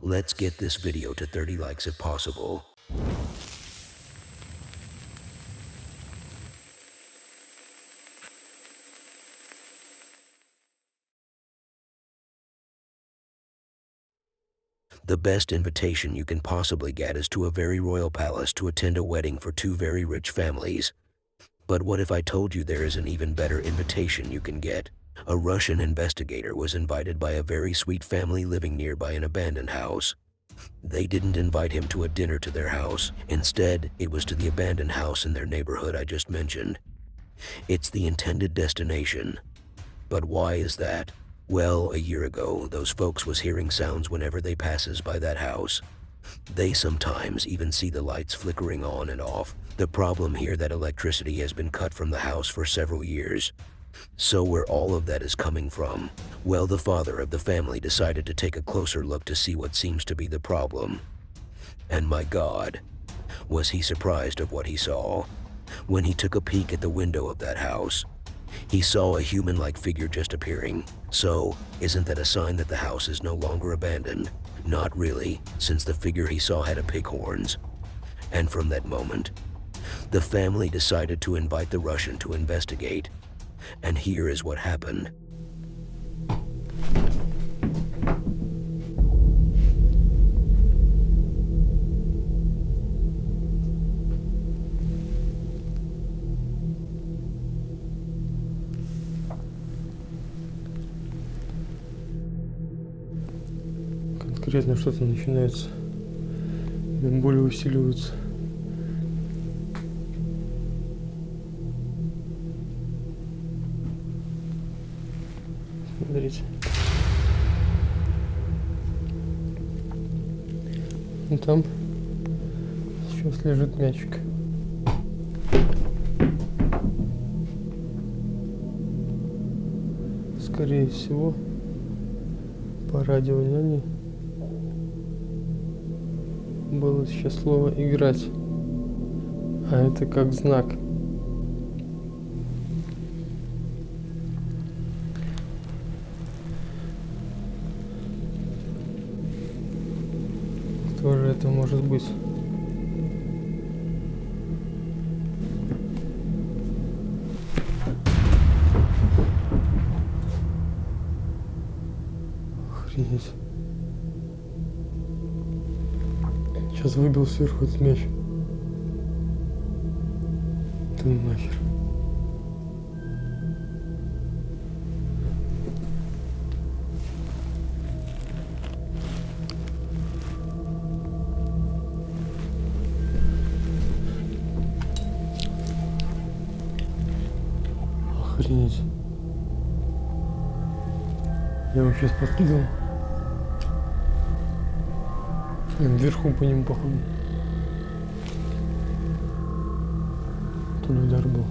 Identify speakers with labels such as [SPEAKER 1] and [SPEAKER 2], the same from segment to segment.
[SPEAKER 1] Let's get this video to 30 likes if possible. The best invitation you can possibly get is to a very royal palace to attend a wedding for two very rich families. But what if I told you there is an even better invitation you can get? A Russian investigator was invited by a very sweet family living nearby an abandoned house. They didn't invite him to a dinner to their house. Instead, it was to the abandoned house in their neighborhood I just mentioned. It's the intended destination. But why is that? Well, a year ago, those folks was hearing sounds whenever they passes by that house. They sometimes even see the lights flickering on and off. The problem here that electricity has been cut from the house for several years. So where all of that is coming from? Well, the father of the family decided to take a closer look to see what seems to be the problem. And my God, was he surprised of what he saw. When he took a peek at the window of that house, he saw a human-like figure just appearing. So, isn't that a sign that the house is no longer abandoned? Not really, since the figure he saw had a pig horns. And from that moment, the family decided to invite the Russian to investigate. And here is what happened.
[SPEAKER 2] Конкретно что-то начинается, боли усиливаются. Смотрите. И там сейчас лежит мячик. Скорее всего, по радио няни было сейчас слово «играть», а это как знак. Кто же это может быть? Охренеть. Сейчас выбил сверху этот мяч. Да ну нахер. Охренеть. Я его сейчас подкидывал. Вверху по нему походу. Тут удар был.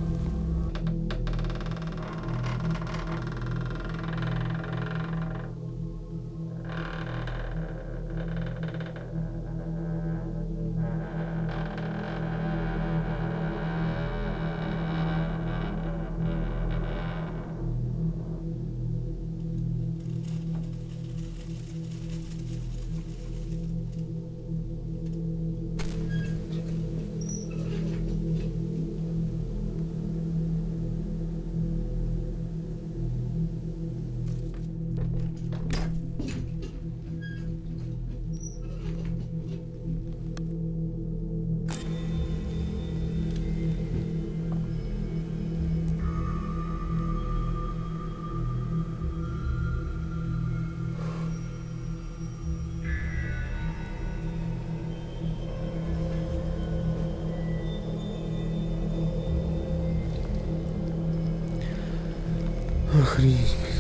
[SPEAKER 2] Охренеть, блин.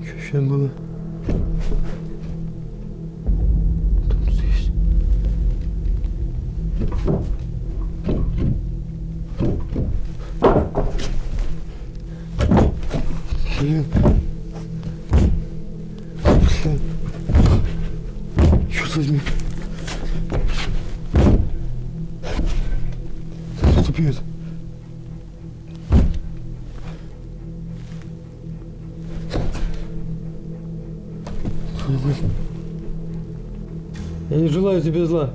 [SPEAKER 2] Что сейчас было? Тут здесь. Блин. Блин. Черт возьми. Наступит. Я не желаю тебе зла.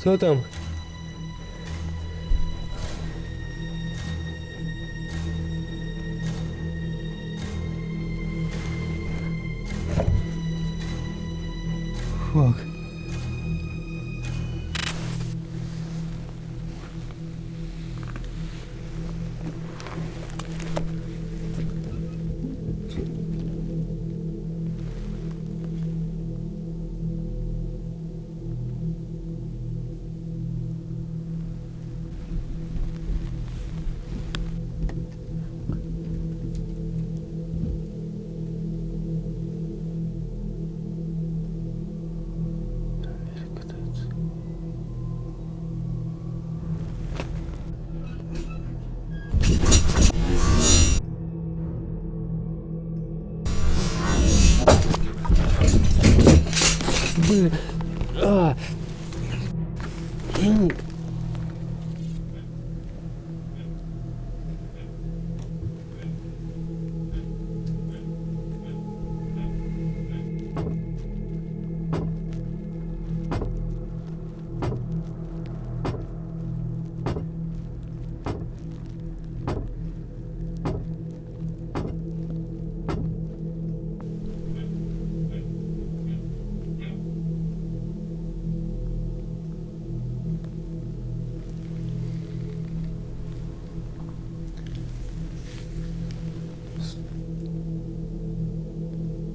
[SPEAKER 2] Кто там? Фак. Блин. А.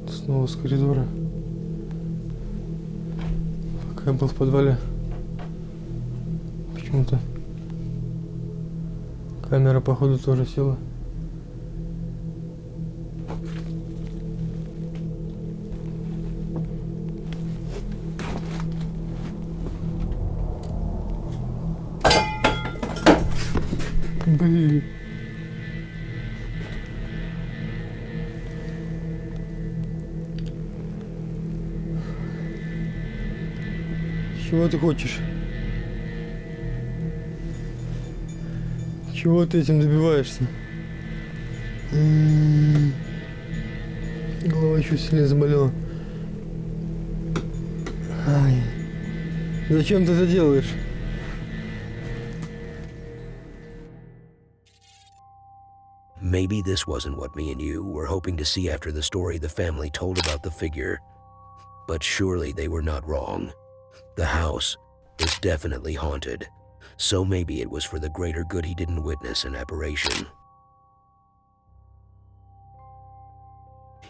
[SPEAKER 2] Снова с коридора. Пока я был в подвале, почему-то камера, походу, тоже села. Блин. Чего ты хочешь? Чего ты этим добиваешься? Голова еще сильнее заболела. Ай. Зачем ты это делаешь?
[SPEAKER 1] Maybe this wasn't what me and you were hoping to see after the story the family told about the figure. But surely they were not wrong. The house is definitely haunted, so maybe it was for the greater good he didn't witness an apparition.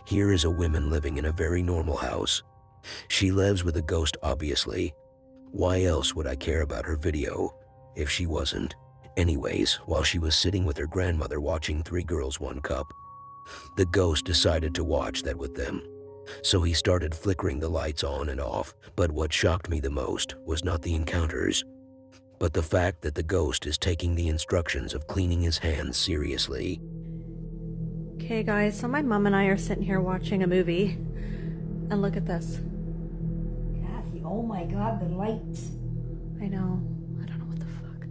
[SPEAKER 1] Here is a woman living in a very normal house. She lives with a ghost, obviously. Why else would I care about her video if she wasn't? Anyways, while she was sitting with her grandmother watching Three Girls, One Cup, the ghost decided to watch that with them. So he started flickering the lights on and off, but what shocked me the most was not the encounters, but the fact that the ghost is taking the instructions of cleaning his hands seriously.
[SPEAKER 3] Okay guys, so my mom and I are sitting here watching a movie, and look at this.
[SPEAKER 4] Kathy, oh my God, the lights.
[SPEAKER 3] I know, I don't know what the fuck.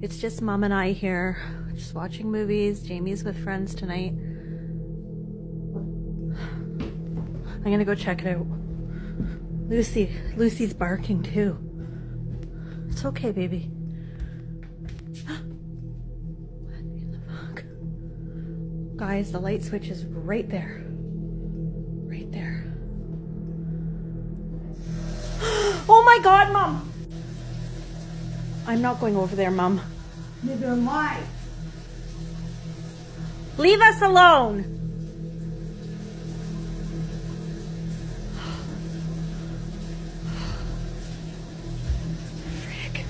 [SPEAKER 3] It's just mom and I here, just watching movies. Jamie's with friends tonight. I'm gonna go check it out. Lucy's barking too. It's okay, baby. What in the fuck? Guys, the light switch is right there. Right there. Oh my God, Mom! I'm not going over there, Mom.
[SPEAKER 4] Neither am I.
[SPEAKER 3] Leave us alone! Frick.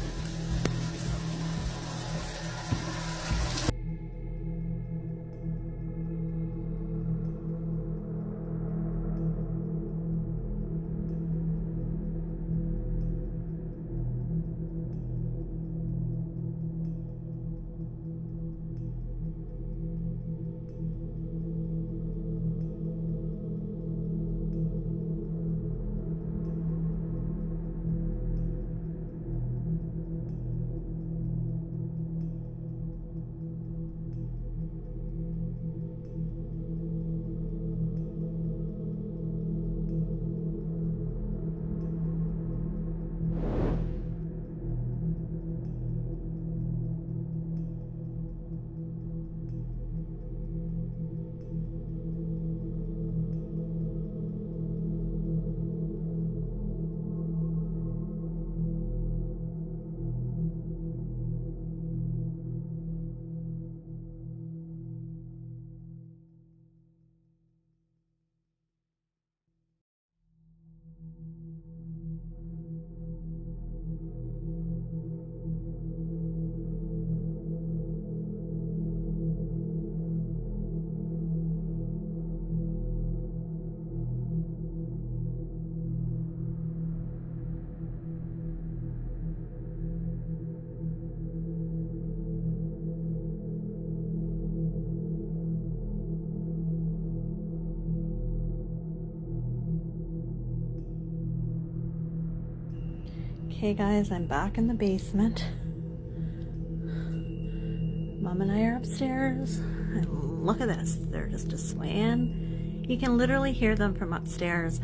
[SPEAKER 3] Okay guys, I'm back in the basement. Mom and I are upstairs. And look at this, they're just a swaying. You can literally hear them from upstairs.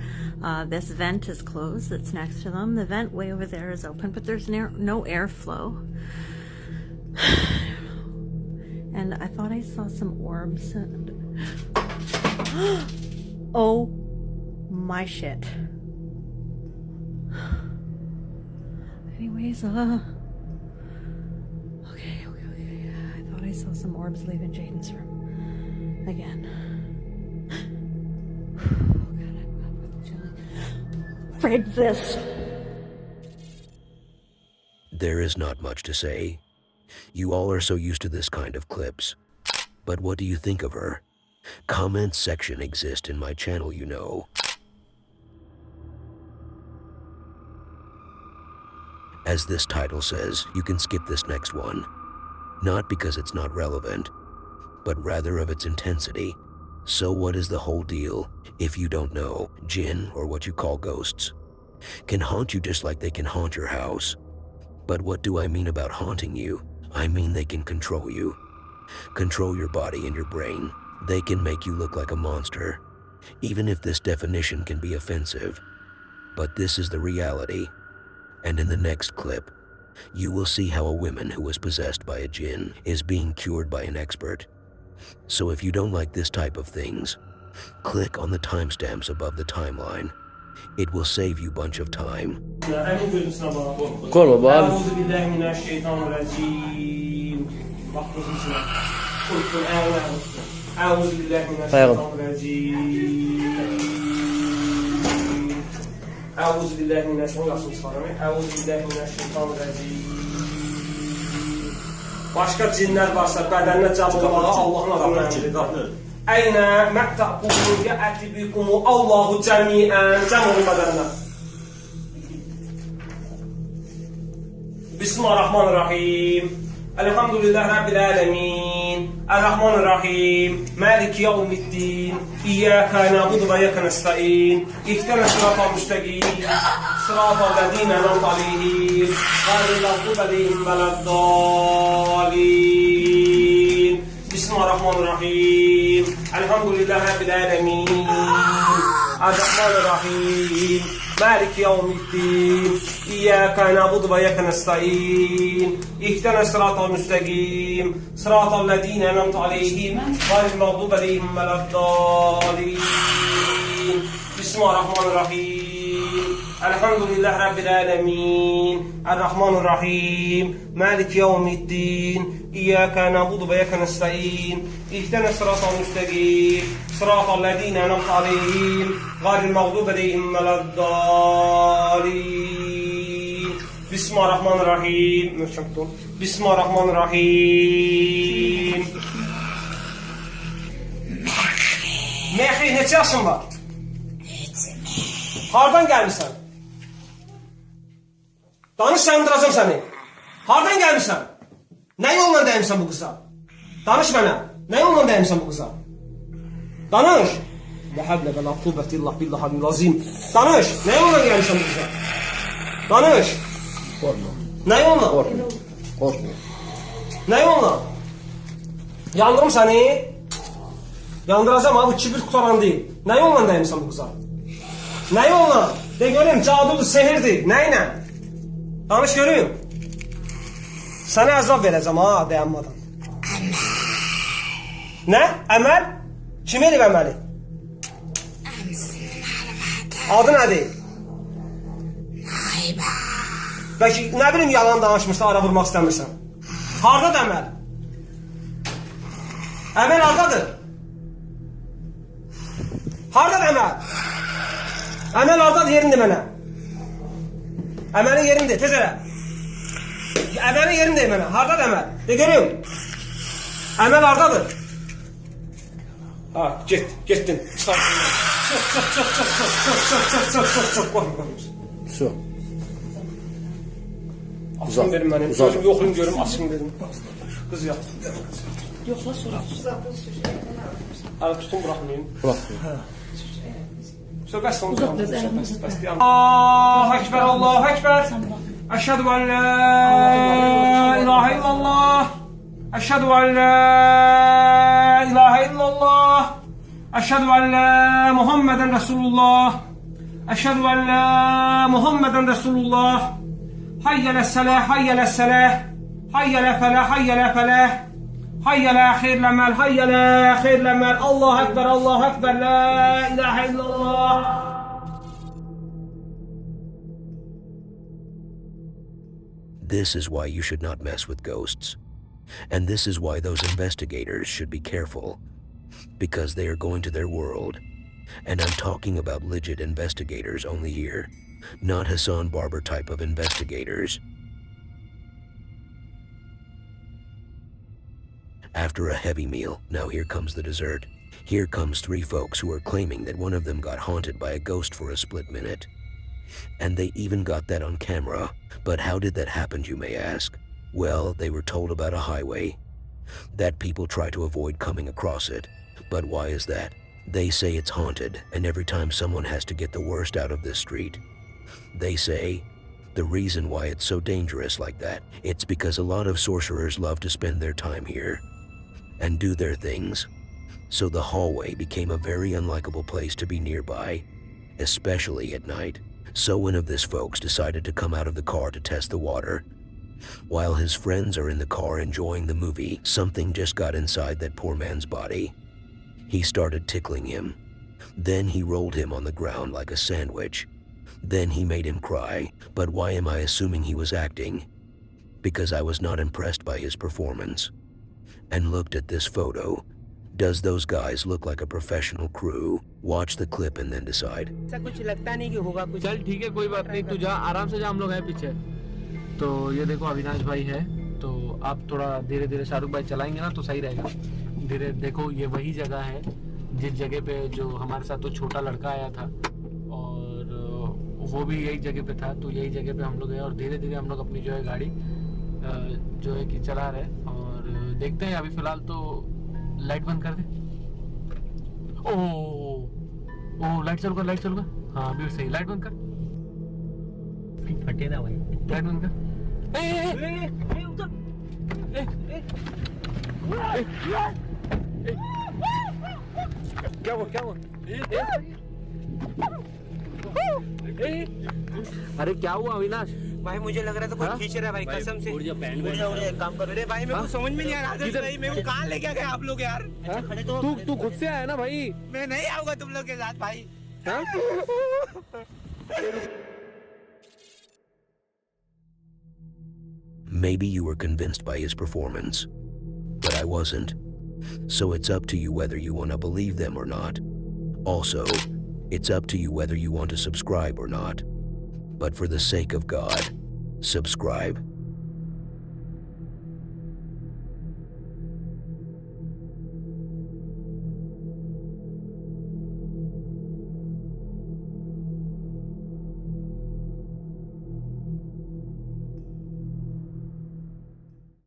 [SPEAKER 3] This vent is closed that's next to them. The vent way over there is open, but there's no airflow. And I thought I saw some orbs. Oh my shit. Anyways, okay. I thought I saw some orbs leaving Jaden's room again. Frig this.
[SPEAKER 1] There is not much to say. You all are so used to this kind of clips. But what do you think of her? Comment section exists in my channel, you know. As this title says, you can skip this next one. Not because it's not relevant, but rather of its intensity. So what is the whole deal? If you don't know, jinn, or what you call ghosts, can haunt you just like they can haunt your house. But what do I mean about haunting you? I mean they can control you. Control your body and your brain. They can make you look like a monster. Even if this definition can be offensive. But this is the reality. And in the next clip, you will see how a woman who was possessed by a jinn is being cured by an expert. So if you don't like this type of things, click on the timestamps above the timeline. It will save you a bunch of time.
[SPEAKER 5] أعوذ بالله من الشيطان الرجيم. Başqa cinlər varsa bədəninə cəm olmağa Allahın adına əmridir. Əynə məqtəqumu yəətibikumu Allahu cəmiən cəm olun bədəninə. Bismillahirrahmanirrahim. Elhamdülillah Rabbil alemin. Errahmanirrahim. Maliki yevmiddin. İyyâke na'budu ve iyyâke nestaîn. İhdina sıratal müstakîm. Sıratal lezîne en'amte aleyhim. Gayril mağdûbi aleyhim veleddâlîn. Bismillahirrahmanirrahim. Elhamdülillah Rabbil alemin. Errahmanirrahim. Maliki yevmiddin. İyyâke na'budu ve iyyâke nestaîn. İhdina sıratal müstakîm. Sıratal lezîne en'amte aleyhim. Gayril mağdûbi aleyhim veleddâlîn. Bismillahirrahmanirrahim. Elhamdülillah Rabbil alemin. Errahmanirrahim. Maliki yevmiddin. İyyâke na'budu ve iyyâke nestaîn. İhdina sıratal müstakîm. Sıratal lezîne en'amte aleyhim. Gayril mağdûbi aleyhim veleddâlîn. Bismillahirrahmanirrahim. Bismillahirrahmanirrahim. Mehri, neçə yaşın var? Hardan gəlmişsən? Danış, səndirəcəm səni. Hardan gəlmişsən? Nə yolla dəymişsən bu qıza? Danış mənə. Nə yolla dəymişsən bu qıza? Danış. La havle ve la kuvvete illa billahil azim. Danış. Nə yolla gəlmişsən bu qıza? Danış.
[SPEAKER 2] Korkma.
[SPEAKER 5] Nə yolla?
[SPEAKER 2] Korkma.
[SPEAKER 5] Nə yolla? Yandırım səni. Yandıracam ha, bu kibir qutaran deyil. Nə yolla dəymişsən bu qıza? Nə yolla? De göreyim, cadudur, sehirdir. Nə ilə? Danış göreyim. Sənə əzab verəcəm ha, dayanmadan. Nə? Əməl? Kim elib əməli? Adı nədir? Bəlkə, nə bilim, yalan danışmışsa, ara vurmaq istəmirsən. Hardadır əməl? Əməl hardadır? Hardadır əməl? Əməl hardadır, yerini de mənə. Əməlin yerini de, tez elə. Əməlin yerini de mənə, hardadır əməl? De görüyorum. Əməl hardadır? Ha, getdin. Çıx.
[SPEAKER 2] Su.
[SPEAKER 5] Açın verin mənim, gözüm yoxlayım görüm, açın verin. Qız yat.
[SPEAKER 4] Yoxla sonra.
[SPEAKER 5] Hələ tutun, bıraxmayın.
[SPEAKER 2] Bıraxmayın.
[SPEAKER 5] Söhbət sonu. Bəs. Allahu Ekber, Allahu Ekber. أشهد أن لا إله إلا الله أشهد أن لا إله إلا الله أشهد أن لا محمدا رسول الله أشهد أن لا محمدا رسول الله حي على الصلاة حي على الصلاة حي على الفلاح حي على الفلاح حي على خير الأعمال حي على خير الأعمال الله أكبر لا إله إلا الله.
[SPEAKER 1] This is why you should not mess with ghosts. And this is why those investigators should be careful. Because they are going to their world. And I'm talking about legit investigators only here. Not Hassan Barber type of investigators. After a heavy meal, now here comes the dessert. Here comes 3 folks who are claiming that one of them got haunted by a ghost for a split minute. And they even got that on camera. But how did that happen, you may ask? Well, they were told about a highway. That people try to avoid coming across it. But why is that? They say it's haunted, and every time someone has to get the worst out of this street. They say the reason why it's so dangerous like that, it's because a lot of sorcerers love to spend their time here and do their things. So the hallway became a very unlikable place to be nearby, especially at night. So one of this folks decided to come out of the car to test the water. While his friends are in the car enjoying the movie, something just got inside that poor man's body. He started tickling him. Then he rolled him on the ground like a sandwich. Then he made him cry. But why am I assuming he was acting? Because I was not impressed by his performance. And looked at this photo. Does those guys look like a professional crew? Watch the clip and then decide.
[SPEAKER 6] चल ठीक है कोई बात नहीं तू जा आराम से जा हम लोग हैं पीछे तो ये देखो अविनाश भाई है तो आप थोड़ा धीरे धीरे शाहरुख भाई चलाएंगे ना तो सही रहेगा धीरे देखो ये वही जगह है जिस जगह पे जो हमारे साथ तो छोटा लड़का आया था और वो भी यही जगह पे था तो यही जगह पे हम लोग हैं और धीरे धीरे हम लोग अपनी जो है गाड़ी जो है कि चला रहे और देखते हैं अभी फिलहाल तो लाइट बंद कर दे ओ लाइट चालू कर हाँ अभी सही लाइट बंद कर फटे ना भाई लाइट बंद कर क्या हुआ अरे क्या हुआ अविनाश
[SPEAKER 7] भाई मुझे लग रहा था कोई खींच रहा है भाई कसम से एक काम कर रहे भाई मेरे को समझ में नहीं आ रहा भाई मेरे को कहाँ लेके गए आप लोग यार
[SPEAKER 6] तू खुद से आया ना भाई
[SPEAKER 7] मैं नहीं आऊंगा तुम लोग के साथ भाई
[SPEAKER 1] Maybe you were convinced by his performance, but I wasn't. So it's up to you whether you want to believe them or not. Also, it's up to you whether you want to subscribe or not. But for the sake of God, subscribe.